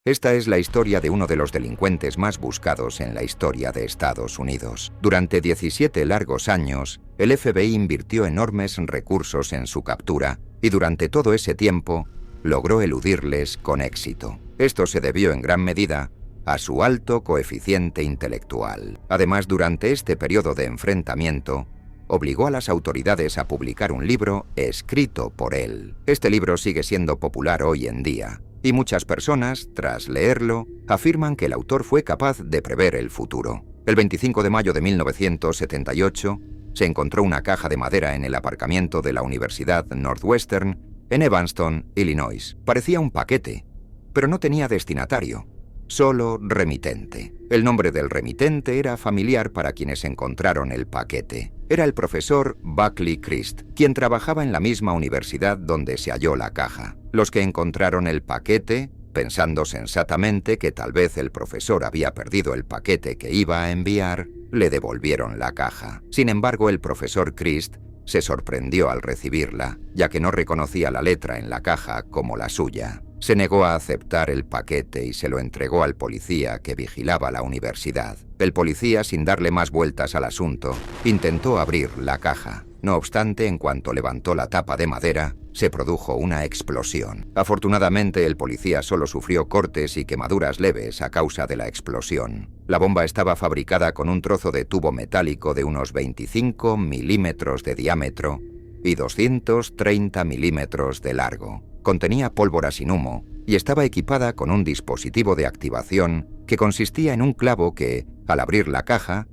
Esta es la historia de uno de los delincuentes más buscados en la historia de Estados Unidos. Durante 17 largos años, el FBI invirtió enormes recursos en su captura y durante todo ese tiempo logró eludirles con éxito. Esto se debió en gran medida a su alto coeficiente intelectual. Además, durante este periodo de enfrentamiento, obligó a las autoridades a publicar un libro escrito por él. Este libro sigue siendo popular hoy en día, y muchas personas, tras leerlo, afirman que el autor fue capaz de prever el futuro. El 25 de mayo de 1978, se encontró una caja de madera en el aparcamiento de la Universidad Northwestern, en Evanston, Illinois. Parecía un paquete, pero no tenía destinatario, solo remitente. El nombre del remitente era familiar para quienes encontraron el paquete. Era el profesor Buckley Crist, quien trabajaba en la misma universidad donde se halló la caja. Los que encontraron el paquete, pensando sensatamente que tal vez el profesor había perdido el paquete que iba a enviar, le devolvieron la caja. Sin embargo, el profesor Crist se sorprendió al recibirla, ya que no reconocía la letra en la caja como la suya. Se negó a aceptar el paquete y se lo entregó al policía que vigilaba la universidad. El policía, sin darle más vueltas al asunto, intentó abrir la caja. No obstante, en cuanto levantó la tapa de madera, se produjo una explosión. Afortunadamente, el policía solo sufrió cortes y quemaduras leves a causa de la explosión. La bomba estaba fabricada con un trozo de tubo metálico de unos 25 milímetros de diámetro y 230 milímetros de largo. Contenía pólvora sin humo y estaba equipada con un dispositivo de activación que consistía en un clavo que, al abrir la caja,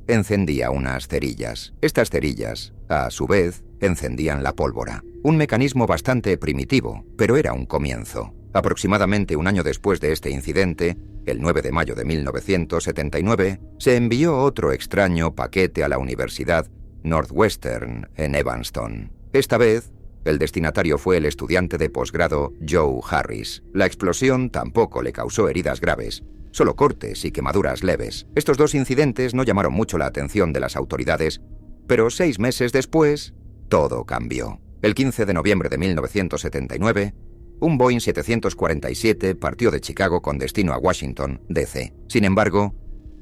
encendía unas cerillas. Estas cerillas, a su vez, encendían la pólvora. Un mecanismo bastante primitivo, pero era un comienzo. Aproximadamente un año después de este incidente, el 9 de mayo de 1979, se envió otro extraño paquete a la Universidad Northwestern en Evanston. Esta vez, el destinatario fue el estudiante de posgrado Joe Harris. La explosión tampoco le causó heridas graves, solo cortes y quemaduras leves. Estos dos incidentes no llamaron mucho la atención de las autoridades, pero 6 meses después, todo cambió. El 15 de noviembre de 1979, un Boeing 747 partió de Chicago con destino a Washington, D.C. Sin embargo,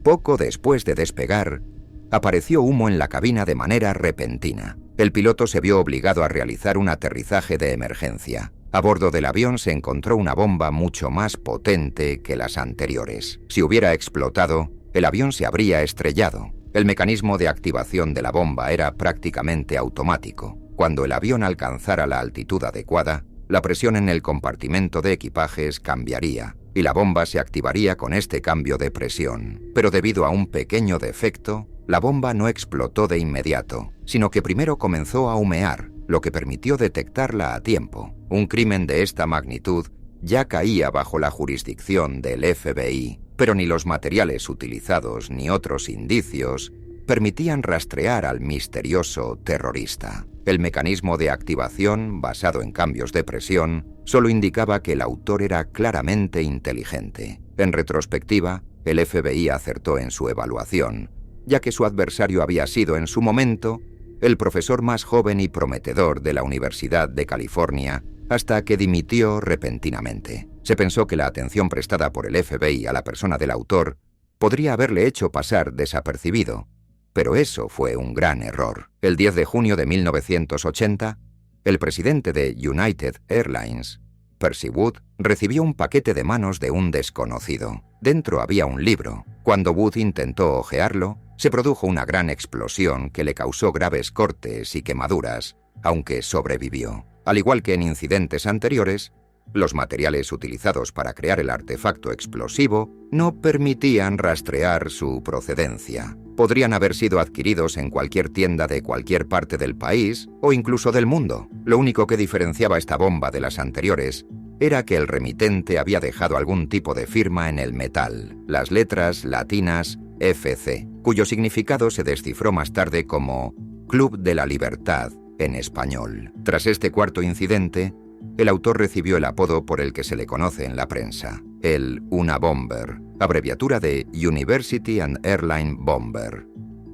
poco después de despegar, apareció humo en la cabina de manera repentina. El piloto se vio obligado a realizar un aterrizaje de emergencia. A bordo del avión se encontró una bomba mucho más potente que las anteriores. Si hubiera explotado, el avión se habría estrellado. El mecanismo de activación de la bomba era prácticamente automático. Cuando el avión alcanzara la altitud adecuada, la presión en el compartimento de equipajes cambiaría y la bomba se activaría con este cambio de presión. Pero debido a un pequeño defecto, la bomba no explotó de inmediato, sino que primero comenzó a humear, lo que permitió detectarla a tiempo. Un crimen de esta magnitud ya caía bajo la jurisdicción del FBI, pero ni los materiales utilizados ni otros indicios permitían rastrear al misterioso terrorista. El mecanismo de activación, basado en cambios de presión, solo indicaba que el autor era claramente inteligente. En retrospectiva, el FBI acertó en su evaluación, ya que su adversario había sido en su momento el profesor más joven y prometedor de la Universidad de California, hasta que dimitió repentinamente. Se pensó que la atención prestada por el FBI a la persona del autor podría haberle hecho pasar desapercibido, pero eso fue un gran error. El 10 de junio de 1980, el presidente de United Airlines, Percy Wood, recibió un paquete de manos de un desconocido. Dentro había un libro. Cuando Wood intentó hojearlo, se produjo una gran explosión que le causó graves cortes y quemaduras, aunque sobrevivió. Al igual que en incidentes anteriores, los materiales utilizados para crear el artefacto explosivo no permitían rastrear su procedencia. Podrían haber sido adquiridos en cualquier tienda de cualquier parte del país o incluso del mundo. Lo único que diferenciaba esta bomba de las anteriores era que el remitente había dejado algún tipo de firma en el metal, las letras latinas FC, cuyo significado se descifró más tarde como Club de la Libertad en español. Tras este cuarto incidente, el autor recibió el apodo por el que se le conoce en la prensa, el Unabomber, abreviatura de University and Airline Bomber.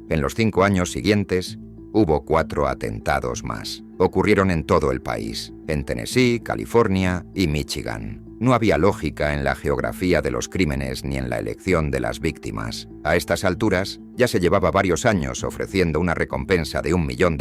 En los 5 años siguientes, hubo 4 atentados más. Ocurrieron en todo el país, en Tennessee, California y Michigan. No había lógica en la geografía de los crímenes ni en la elección de las víctimas. A estas alturas, ya se llevaba varios años ofreciendo una recompensa de $1 millón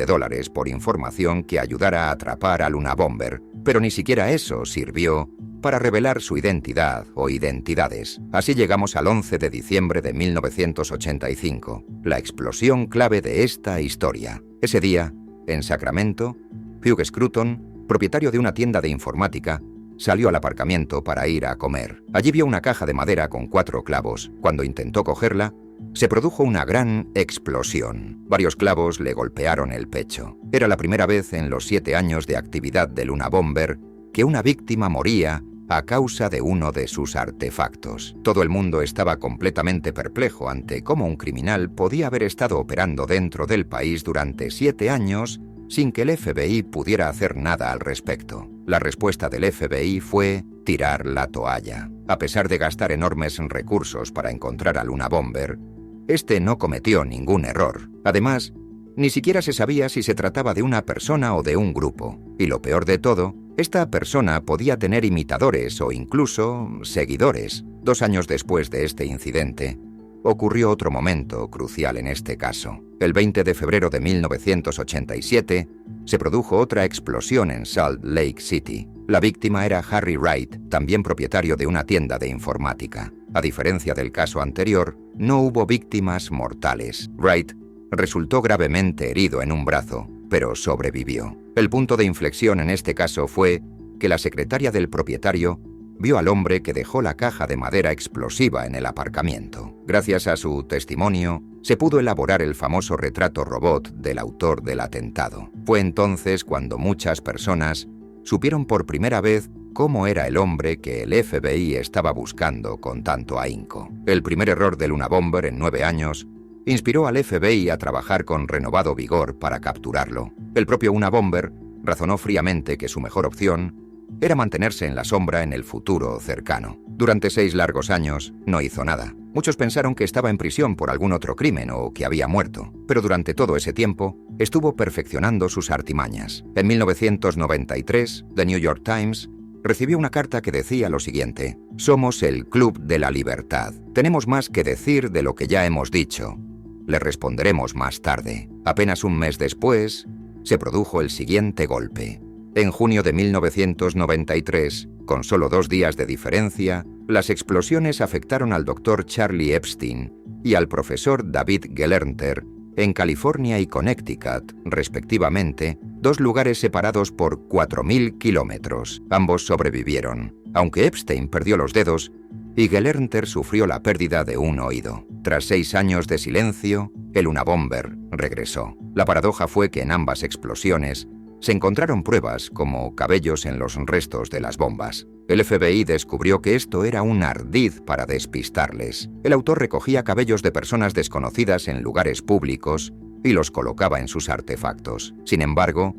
por información que ayudara a atrapar al Unabomber, pero ni siquiera eso sirvió para revelar su identidad o identidades. Así llegamos al 11 de diciembre de 1985, la explosión clave de esta historia. Ese día, en Sacramento, Hugh Scruton, propietario de una tienda de informática, salió al aparcamiento para ir a comer. Allí vio una caja de madera con 4 clavos. Cuando intentó cogerla, se produjo una gran explosión. Varios clavos le golpearon el pecho. Era la primera vez en los 7 años de actividad del Unabomber que una víctima moría a causa de uno de sus artefactos. Todo el mundo estaba completamente perplejo ante cómo un criminal podía haber estado operando dentro del país durante 7 años sin que el FBI pudiera hacer nada al respecto. La respuesta del FBI fue tirar la toalla. A pesar de gastar enormes recursos para encontrar al Unabomber, este no cometió ningún error. Además, ni siquiera se sabía si se trataba de una persona o de un grupo. Y lo peor de todo, esta persona podía tener imitadores o incluso seguidores. 2 años después de este incidente, ocurrió otro momento crucial en este caso. El 20 de febrero de 1987, se produjo otra explosión en Salt Lake City. La víctima era Harry Wright, también propietario de una tienda de informática. A diferencia del caso anterior, no hubo víctimas mortales. Wright resultó gravemente herido en un brazo, pero sobrevivió. El punto de inflexión en este caso fue que la secretaria del propietario vio al hombre que dejó la caja de madera explosiva en el aparcamiento. Gracias a su testimonio, se pudo elaborar el famoso retrato robot del autor del atentado. Fue entonces cuando muchas personas supieron por primera vez cómo era el hombre que el FBI estaba buscando con tanto ahínco. El primer error del Unabomber en 9 años inspiró al FBI a trabajar con renovado vigor para capturarlo. El propio Unabomber razonó fríamente que su mejor opción era mantenerse en la sombra en el futuro cercano. Durante 6 largos años no hizo nada. Muchos pensaron que estaba en prisión por algún otro crimen o que había muerto, pero durante todo ese tiempo estuvo perfeccionando sus artimañas. En 1993, The New York Times recibió una carta que decía lo siguiente: «Somos el Club de la Libertad. Tenemos más que decir de lo que ya hemos dicho. Le responderemos más tarde». Apenas un mes después, se produjo el siguiente golpe. En junio de 1993, con solo 2 días de diferencia, las explosiones afectaron al Dr. Charlie Epstein y al profesor David Gelernter en California y Connecticut, respectivamente, 2 lugares separados por 4.000 kilómetros. Ambos sobrevivieron, aunque Epstein perdió los dedos y Gelernter sufrió la pérdida de un oído. Tras 6 años de silencio, el Unabomber regresó. La paradoja fue que en ambas explosiones se encontraron pruebas como cabellos en los restos de las bombas. El FBI descubrió que esto era un ardid para despistarles. El autor recogía cabellos de personas desconocidas en lugares públicos y los colocaba en sus artefactos. Sin embargo,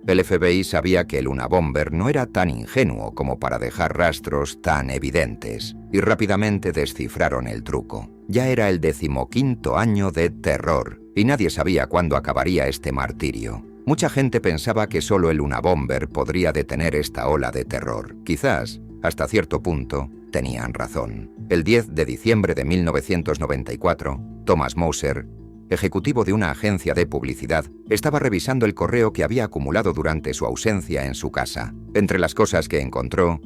el FBI sabía que el Unabomber no era tan ingenuo como para dejar rastros tan evidentes, y rápidamente descifraron el truco. Ya era el 15º año de terror, y nadie sabía cuándo acabaría este martirio. Mucha gente pensaba que solo el Unabomber podría detener esta ola de terror. Quizás, hasta cierto punto, tenían razón. El 10 de diciembre de 1994, Thomas Moser, ejecutivo de una agencia de publicidad, estaba revisando el correo que había acumulado durante su ausencia en su casa. Entre las cosas que encontró,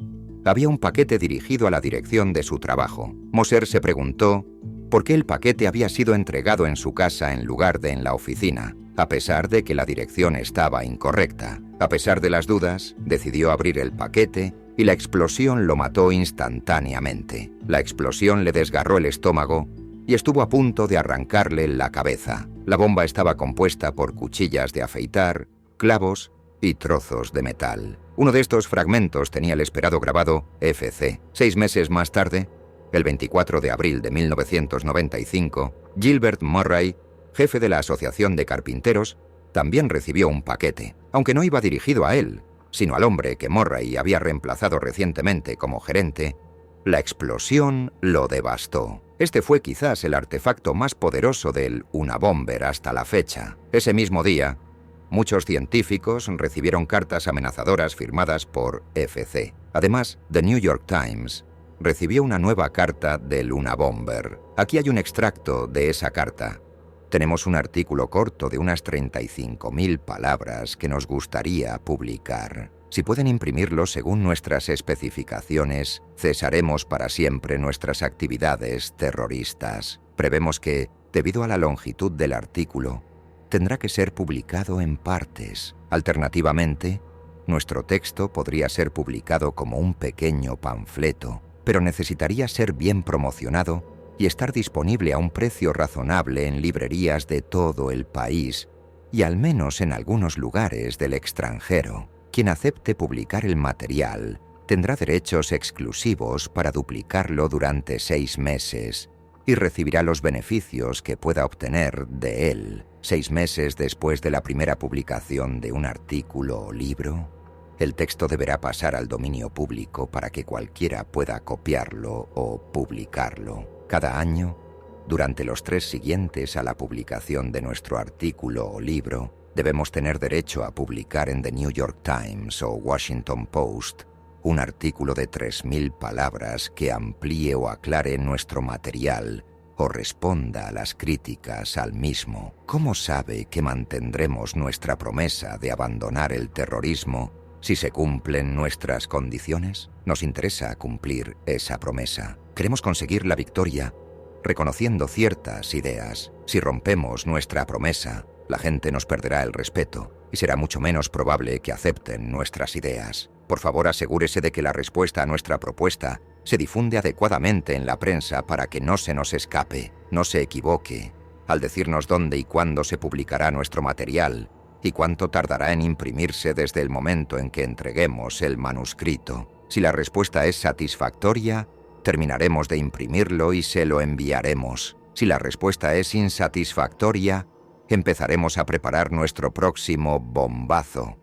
había un paquete dirigido a la dirección de su trabajo. Moser se preguntó por qué el paquete había sido entregado en su casa en lugar de en la oficina, a pesar de que la dirección estaba incorrecta. A pesar de las dudas, decidió abrir el paquete y la explosión lo mató instantáneamente. La explosión le desgarró el estómago y estuvo a punto de arrancarle la cabeza. La bomba estaba compuesta por cuchillas de afeitar, clavos y trozos de metal. Uno de estos fragmentos tenía el esperado grabado FC. 6 meses más tarde, el 24 de abril de 1995, Gilbert Murray, jefe de la Asociación de Carpinteros, también recibió un paquete, aunque no iba dirigido a él, sino al hombre que Murray había reemplazado recientemente como gerente. La explosión lo devastó. Este fue quizás el artefacto más poderoso del Unabomber hasta la fecha. Ese mismo día, Muchos científicos recibieron cartas amenazadoras firmadas por FC. Además, The New York Times recibió una nueva carta del Unabomber. Aquí hay un extracto de esa carta. Tenemos un artículo corto de unas 35.000 palabras que nos gustaría publicar. Si pueden imprimirlo según nuestras especificaciones, cesaremos para siempre nuestras actividades terroristas. Prevemos que, debido a la longitud del artículo, tendrá que ser publicado en partes. Alternativamente, nuestro texto podría ser publicado como un pequeño panfleto, pero necesitaría ser bien promocionado y estar disponible a un precio razonable en librerías de todo el país y al menos en algunos lugares del extranjero. Quien acepte publicar el material tendrá derechos exclusivos para duplicarlo durante 6 meses y recibirá los beneficios que pueda obtener de él 6 meses después de la primera publicación de un artículo o libro. El texto deberá pasar al dominio público para que cualquiera pueda copiarlo o publicarlo. Cada año, durante los 3 siguientes a la publicación de nuestro artículo o libro, debemos tener derecho a publicar en The New York Times o Washington Post un artículo de 3.000 palabras que amplíe o aclare nuestro material o responda a las críticas al mismo. ¿Cómo sabe que mantendremos nuestra promesa de abandonar el terrorismo si se cumplen nuestras condiciones? Nos interesa cumplir esa promesa. Queremos conseguir la victoria reconociendo ciertas ideas. Si rompemos nuestra promesa, la gente nos perderá el respeto y será mucho menos probable que acepten nuestras ideas. Por favor, asegúrese de que la respuesta a nuestra propuesta se difunde adecuadamente en la prensa para que no se nos escape. No se equivoque al decirnos dónde y cuándo se publicará nuestro material y cuánto tardará en imprimirse desde el momento en que entreguemos el manuscrito. Si la respuesta es satisfactoria, terminaremos de imprimirlo y se lo enviaremos. Si la respuesta es insatisfactoria, empezaremos a preparar nuestro próximo bombazo.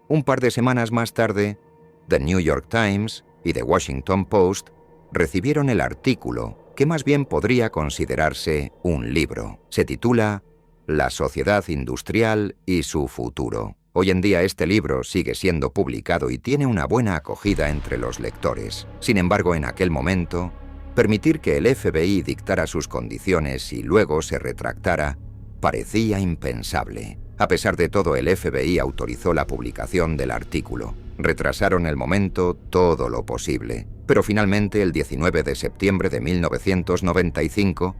Un par de semanas más tarde, The New York Times y The Washington Post recibieron el artículo, que más bien podría considerarse un libro. Se titula La sociedad industrial y su futuro. Hoy en día este libro sigue siendo publicado y tiene una buena acogida entre los lectores. Sin embargo, en aquel momento, permitir que el FBI dictara sus condiciones y luego se retractara parecía impensable. A pesar de todo, el FBI autorizó la publicación del artículo. Retrasaron el momento todo lo posible, pero finalmente el 19 de septiembre de 1995,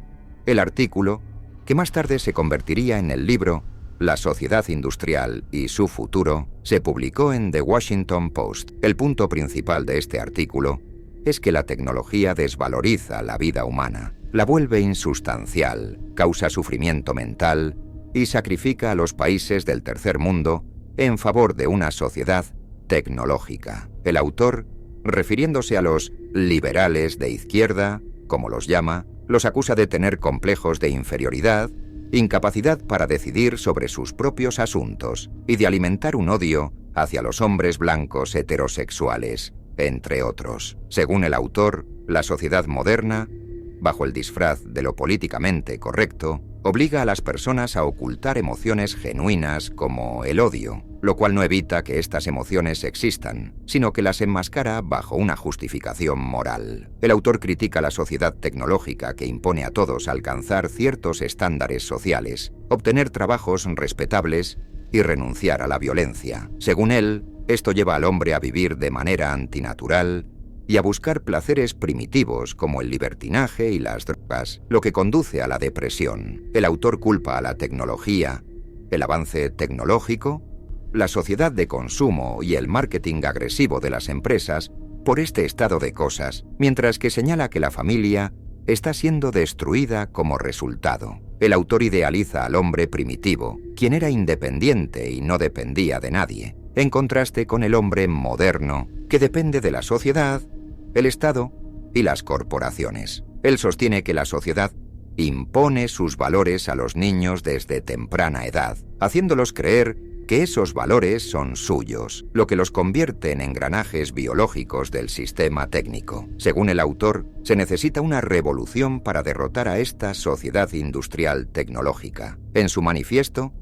el artículo, que más tarde se convertiría en el libro La sociedad industrial y su futuro, se publicó en The Washington Post. El punto principal de este artículo es que la tecnología desvaloriza la vida humana, la vuelve insustancial, causa sufrimiento mental y sacrifica a los países del tercer mundo en favor de una sociedad tecnológica. El autor, refiriéndose a los liberales de izquierda, como los llama, los acusa de tener complejos de inferioridad, incapacidad para decidir sobre sus propios asuntos y de alimentar un odio hacia los hombres blancos heterosexuales, entre otros. Según el autor, la sociedad moderna, bajo el disfraz de lo políticamente correcto, obliga a las personas a ocultar emociones genuinas como el odio, lo cual no evita que estas emociones existan, sino que las enmascara bajo una justificación moral. El autor critica la sociedad tecnológica que impone a todos alcanzar ciertos estándares sociales, obtener trabajos respetables y renunciar a la violencia. Según él, esto lleva al hombre a vivir de manera antinatural y a buscar placeres primitivos como el libertinaje y las drogas, lo que conduce a la depresión. El autor culpa a la tecnología, el avance tecnológico, la sociedad de consumo y el marketing agresivo de las empresas por este estado de cosas, mientras que señala que la familia está siendo destruida como resultado. El autor idealiza al hombre primitivo, quien era independiente y no dependía de nadie, en contraste con el hombre moderno, que depende de la sociedad, el Estado y las corporaciones. Él sostiene que la sociedad impone sus valores a los niños desde temprana edad, haciéndolos creer que esos valores son suyos, lo que los convierte en engranajes biológicos del sistema técnico. Según el autor, se necesita una revolución para derrotar a esta sociedad industrial tecnológica. En su manifiesto,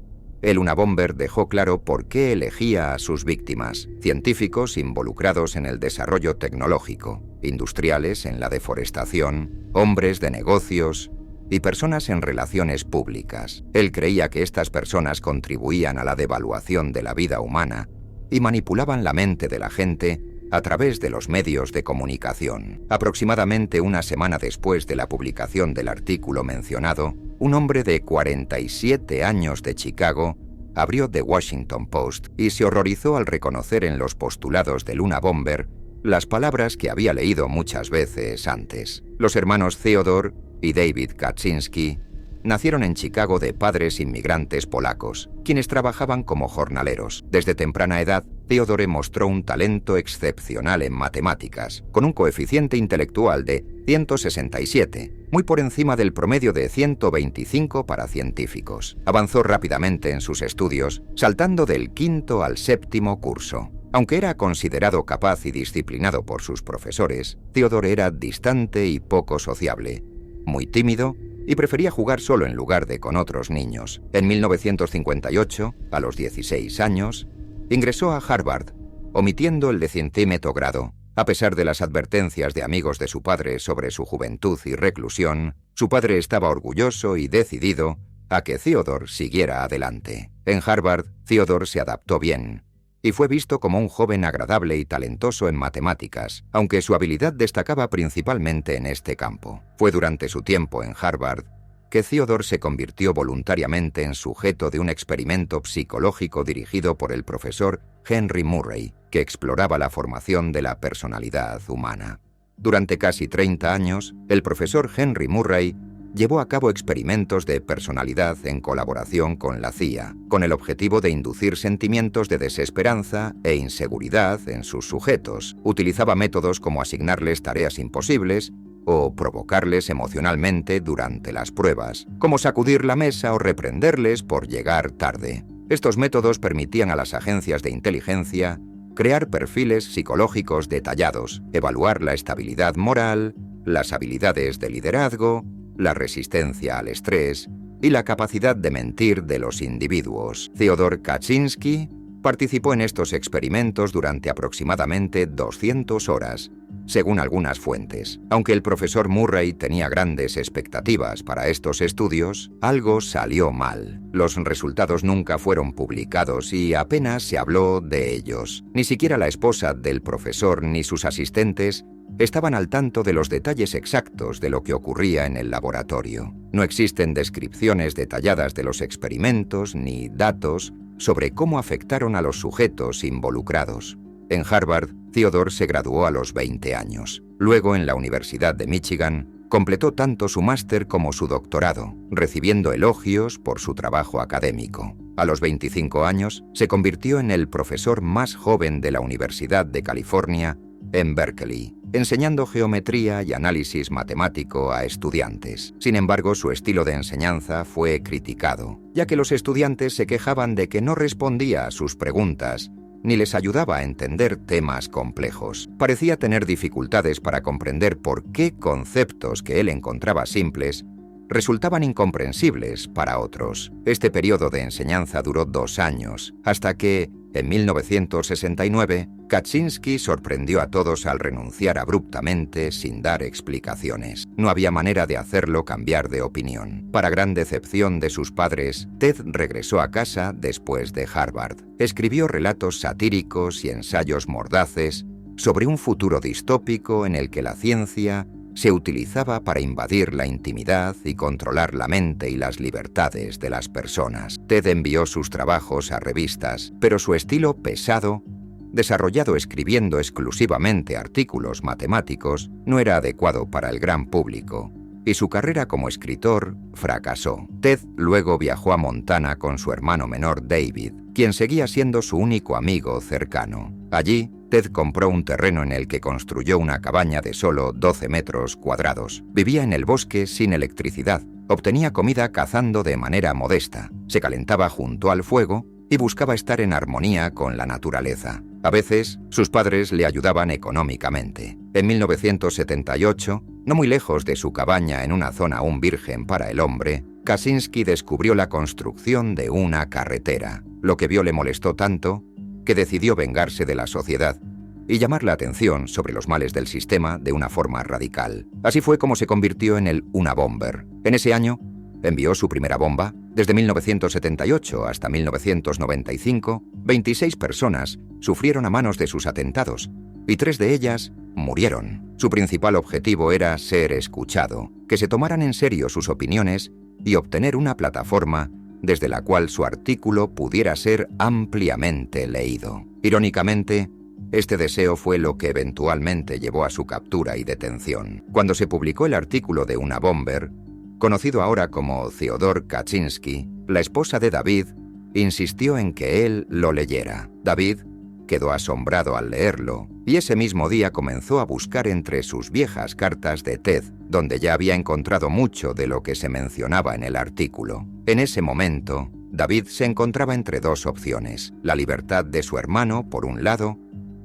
El Unabomber dejó claro por qué elegía a sus víctimas: científicos involucrados en el desarrollo tecnológico, industriales en la deforestación, hombres de negocios y personas en relaciones públicas. Él creía que estas personas contribuían a la devaluación de la vida humana y manipulaban la mente de la gente a través de los medios de comunicación. Aproximadamente una semana después de la publicación del artículo mencionado, un hombre de 47 años de Chicago abrió The Washington Post y se horrorizó al reconocer en los postulados del Unabomber las palabras que había leído muchas veces antes. Los hermanos Theodore y David Kaczynski nacieron en Chicago de padres inmigrantes polacos, quienes trabajaban como jornaleros. Desde temprana edad, Theodore mostró un talento excepcional en matemáticas, con un coeficiente intelectual de 167, muy por encima del promedio de 125 para científicos. Avanzó rápidamente en sus estudios, saltando del quinto al séptimo curso. Aunque era considerado capaz y disciplinado por sus profesores, Theodore era distante y poco sociable, muy tímido y prefería jugar solo en lugar de con otros niños. En 1958, a los 16 años, ingresó a Harvard, omitiendo el 10º grado. A pesar de las advertencias de amigos de su padre sobre su juventud y reclusión, su padre estaba orgulloso y decidido a que Theodore siguiera adelante. En Harvard, Theodore se adaptó bien y fue visto como un joven agradable y talentoso en matemáticas, aunque su habilidad destacaba principalmente en este campo. Fue durante su tiempo en Harvard que Theodore se convirtió voluntariamente en sujeto de un experimento psicológico dirigido por el profesor Henry Murray, que exploraba la formación de la personalidad humana. Durante casi 30 años, el profesor Henry Murray llevó a cabo experimentos de personalidad en colaboración con la CIA, con el objetivo de inducir sentimientos de desesperanza e inseguridad en sus sujetos. Utilizaba métodos como asignarles tareas imposibles o provocarles emocionalmente durante las pruebas, como sacudir la mesa o reprenderles por llegar tarde. Estos métodos permitían a las agencias de inteligencia crear perfiles psicológicos detallados, evaluar la estabilidad moral, las habilidades de liderazgo, la resistencia al estrés y la capacidad de mentir de los individuos. Theodore Kaczynski participó en estos experimentos durante aproximadamente 200 horas, según algunas fuentes. Aunque el profesor Murray tenía grandes expectativas para estos estudios, algo salió mal. Los resultados nunca fueron publicados y apenas se habló de ellos. Ni siquiera la esposa del profesor ni sus asistentes estaban al tanto de los detalles exactos de lo que ocurría en el laboratorio. No existen descripciones detalladas de los experimentos ni datos sobre cómo afectaron a los sujetos involucrados. En Harvard, Theodore se graduó a los 20 años. Luego, en la Universidad de Michigan, completó tanto su máster como su doctorado, recibiendo elogios por su trabajo académico. A los 25 años, se convirtió en el profesor más joven de la Universidad de California en Berkeley, enseñando geometría y análisis matemático a estudiantes. Sin embargo, su estilo de enseñanza fue criticado, ya que los estudiantes se quejaban de que no respondía a sus preguntas ni les ayudaba a entender temas complejos. Parecía tener dificultades para comprender por qué conceptos que él encontraba simples resultaban incomprensibles para otros. Este periodo de enseñanza duró 2 años, hasta que, en 1969, Kaczynski sorprendió a todos al renunciar abruptamente sin dar explicaciones. No había manera de hacerlo cambiar de opinión. Para gran decepción de sus padres, Ted regresó a casa después de Harvard. Escribió relatos satíricos y ensayos mordaces sobre un futuro distópico en el que la ciencia se utilizaba para invadir la intimidad y controlar la mente y las libertades de las personas. Ted envió sus trabajos a revistas, pero su estilo pesado, desarrollado escribiendo exclusivamente artículos matemáticos, no era adecuado para el gran público, y su carrera como escritor fracasó. Ted luego viajó a Montana con su hermano menor David, quien seguía siendo su único amigo cercano. Allí, Ted compró un terreno en el que construyó una cabaña de solo 12 metros cuadrados. Vivía en el bosque sin electricidad, obtenía comida cazando de manera modesta, se calentaba junto al fuego y buscaba estar en armonía con la naturaleza. A veces, sus padres le ayudaban económicamente. En 1978, no muy lejos de su cabaña en una zona aún virgen para el hombre, Kaczynski descubrió la construcción de una carretera. Lo que vio le molestó tanto que decidió vengarse de la sociedad y llamar la atención sobre los males del sistema de una forma radical. Así fue como se convirtió en el Unabomber. En ese año, envió su primera bomba. Desde 1978 hasta 1995, 26 personas sufrieron a manos de sus atentados y 3 de ellas murieron. Su principal objetivo era ser escuchado, que se tomaran en serio sus opiniones y obtener una plataforma desde la cual su artículo pudiera ser ampliamente leído. Irónicamente, este deseo fue lo que eventualmente llevó a su captura y detención. Cuando se publicó el artículo de Unabomber, conocido ahora como Theodor Kaczynski, la esposa de David insistió en que él lo leyera. David quedó asombrado al leerlo y ese mismo día comenzó a buscar entre sus viejas cartas de TED, donde ya había encontrado mucho de lo que se mencionaba en el artículo. En ese momento, David se encontraba entre 2 opciones: la libertad de su hermano, por un lado,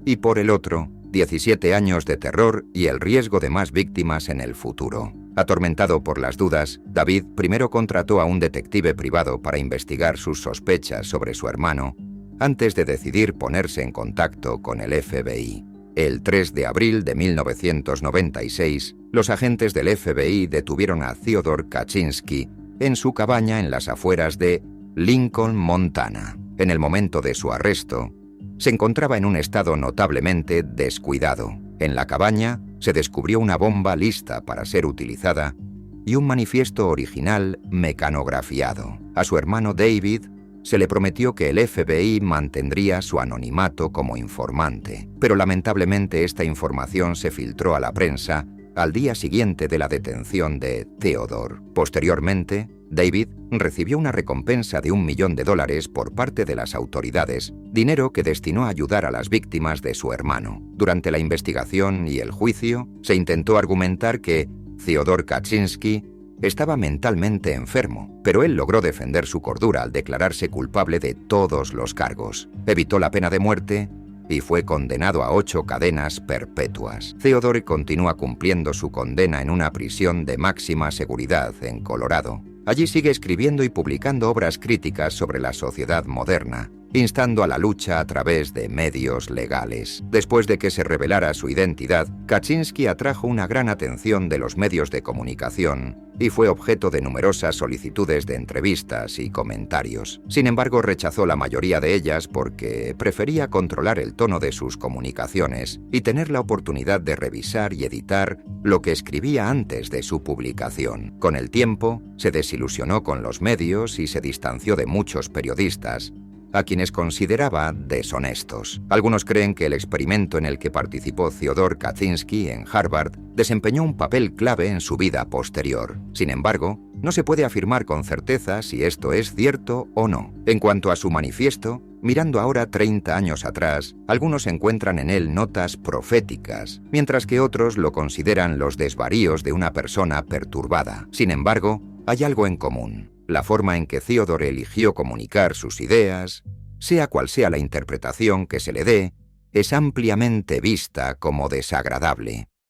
y por el otro, 17 años de terror y el riesgo de más víctimas en el futuro. Atormentado por las dudas, David primero contrató a un detective privado para investigar sus sospechas sobre su hermano, antes de decidir ponerse en contacto con el FBI. El 3 de abril de 1996, los agentes del FBI detuvieron a Theodor Kaczynski en su cabaña en las afueras de Lincoln, Montana. En el momento de su arresto, se encontraba en un estado notablemente descuidado. En la cabaña se descubrió una bomba lista para ser utilizada y un manifiesto original mecanografiado. A su hermano David se le prometió que el FBI mantendría su anonimato como informante, pero lamentablemente esta información se filtró a la prensa al día siguiente de la detención de Theodor. Posteriormente, David recibió una recompensa de $1 millón por parte de las autoridades, dinero que destinó a ayudar a las víctimas de su hermano. Durante la investigación y el juicio, se intentó argumentar que Theodor Kaczynski estaba mentalmente enfermo, pero él logró defender su cordura al declararse culpable de todos los cargos. Evitó la pena de muerte y fue condenado a 8 cadenas perpetuas. Theodor continúa cumpliendo su condena en una prisión de máxima seguridad en Colorado. Allí sigue escribiendo y publicando obras críticas sobre la sociedad moderna, instando a la lucha a través de medios legales. Después de que se revelara su identidad, Kaczynski atrajo una gran atención de los medios de comunicación y fue objeto de numerosas solicitudes de entrevistas y comentarios. Sin embargo, rechazó la mayoría de ellas porque prefería controlar el tono de sus comunicaciones y tener la oportunidad de revisar y editar lo que escribía antes de su publicación. Con el tiempo, se desilusionó con los medios y se distanció de muchos periodistas, a quienes consideraba deshonestos. Algunos creen que el experimento en el que participó Theodor Kaczynski en Harvard desempeñó un papel clave en su vida posterior. Sin embargo, no se puede afirmar con certeza si esto es cierto o no. En cuanto a su manifiesto, mirando ahora 30 años atrás, algunos encuentran en él notas proféticas, mientras que otros lo consideran los desvaríos de una persona perturbada. Sin embargo, hay algo en común: la forma en que Theodor eligió comunicar sus ideas, sea cual sea la interpretación que se le dé, es ampliamente vista como desagradable.